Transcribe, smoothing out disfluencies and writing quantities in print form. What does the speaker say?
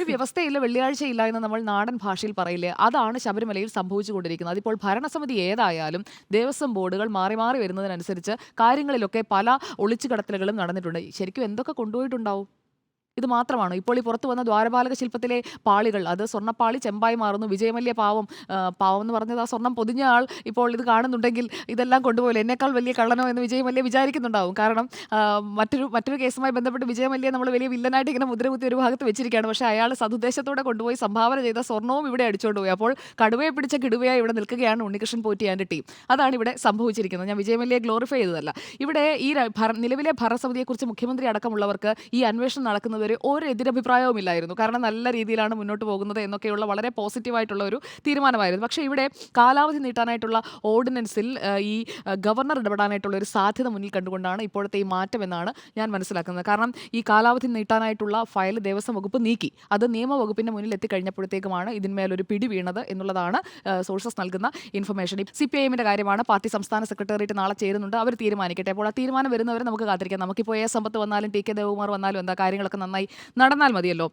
ഒരു വ്യവസ്ഥയില്ല, വെള്ളിയാഴ്ചയില്ല എന്ന് നമ്മൾ നാടൻ ഭാഷയിൽ പറയില്ലേ, അതാണ് ശബരിമലയിൽ സംഭവിച്ചുകൊണ്ടിരിക്കുന്നത്. അതിപ്പോൾ ഭരണസമിതി ഏതായാലും ദേവസ്വം ബോർഡുകൾ മാറി മാറി വരുന്നതിനനുസരിച്ച് കാര്യങ്ങളിലൊക്കെ പല ഒളിച്ചുകടത്തലുകളും നടന്നിട്ടുണ്ട്. ശരിക്കും എന്തൊക്കെ കൊണ്ടുപോയിട്ടുണ്ടാവും? ഇത് മാത്രമാണോ? ഇപ്പോൾ ഈ പുറത്തു വന്ന ദ്വാരപാലക ശില്പത്തിലെ പാളികൾ, അത് സ്വർണ്ണപ്പാളി ചെമ്പായി മാറുന്നു. വിജയമല്യ പാവം, പാവം എന്ന് പറഞ്ഞത് ആ സ്വർണ്ണം പൊതിഞ്ഞ ആൾ ഇപ്പോൾ ഇത് കാണുന്നുണ്ടെങ്കിൽ ഇതെല്ലാം കൊണ്ടുപോയില്ല, എന്നേക്കാൾ വലിയ കള്ളനോ എന്ന് വിജയമല്യ വിചാരിക്കുന്നുണ്ടാവും. കാരണം മറ്റൊരു കേസുമായി ബന്ധപ്പെട്ട് വിജയമല്യ നമ്മൾ വലിയ വില്ലനായിട്ട് ഇങ്ങനെ മുദ്രകുത്തി ഒരു ഭാഗത്ത് വെച്ചിരിക്കുകയാണ്. പക്ഷേ അയാൾ സതുദ്ദേശത്തോടെ കൊണ്ടുപോയി സംഭാവന ചെയ്ത സ്വർണ്ണവും ഇവിടെ അടിച്ചുകൊണ്ട് പോയി. അപ്പോൾ കടുവയെ പിടിച്ച കിടുവയായി ഇവിടെ നിൽക്കുകയാണ് ഉണ്ണികൃഷ്ണൻ പോറ്റി ആൻഡ് ടീം. അതാണ് ഇവിടെ സംഭവിച്ചിരിക്കുന്നത്. ഞാൻ വിജയമല്യയെ ഗ്ലോറിഫൈ ചെയ്തതല്ല. ഇവിടെ ഈ നിലവിലെ ഭരണസമിതിയെക്കുറിച്ച് മുഖ്യമന്ത്രി അടക്കമുള്ളവർക്ക് ഈ അന്വേഷണം നടക്കുന്നത് വരെ ഒരു എതിരഭിപ്രായവും ഇല്ലായിരുന്നു. കാരണം നല്ല രീതിയിലാണ് മുന്നോട്ട് പോകുന്നത് എന്നൊക്കെയുള്ള വളരെ പോസിറ്റീവായിട്ടുള്ള ഒരു തീരുമാനമായിരുന്നു. പക്ഷേ ഇവിടെ കാലാവധി നീട്ടാനായിട്ടുള്ള ഓർഡിനൻസിൽ ഈ ഗവർണർ ഇടപെടാനായിട്ടുള്ള ഒരു സാധ്യത മുന്നിൽ കണ്ടുകൊണ്ടാണ് ഇപ്പോഴത്തെ ഈ മാറ്റം എന്നാണ് ഞാൻ മനസ്സിലാക്കുന്നത്. കാരണം ഈ കാലാവധി നീട്ടാനായിട്ടുള്ള ഫയൽ ദേവസ്വം വകുപ്പ് നീക്കി, അത് നിയമവകുപ്പിന്റെ മുന്നിൽ എത്തിക്കഴിഞ്ഞപ്പോഴത്തേക്കുമാണ് ഇതിന്മേലൊരു പിടി വീണത് എന്നുള്ളതാണ് സോഴ്സസ് നൽകുന്ന ഇൻഫർമേഷൻ. CPIMന്റെ കാര്യമാണ്. പാർട്ടി സംസ്ഥാന സെക്രട്ടേറിയറ്റ് നാളെ ചേരുന്നുണ്ട്, അവർ തീരുമാനിക്കട്ടെ. അപ്പോൾ ആ തീരുമാനം വരുന്നവരെ നമുക്ക് കാത്തിരിക്കാം. നമുക്കിപ്പോൾ സമ്പത്ത് വന്നാലും TK ദേവകുമാർ വന്നാലും എന്താ, കാര്യങ്ങളൊക്കെ നന്നായി നടന്നാൽ മതിയല്ലോ.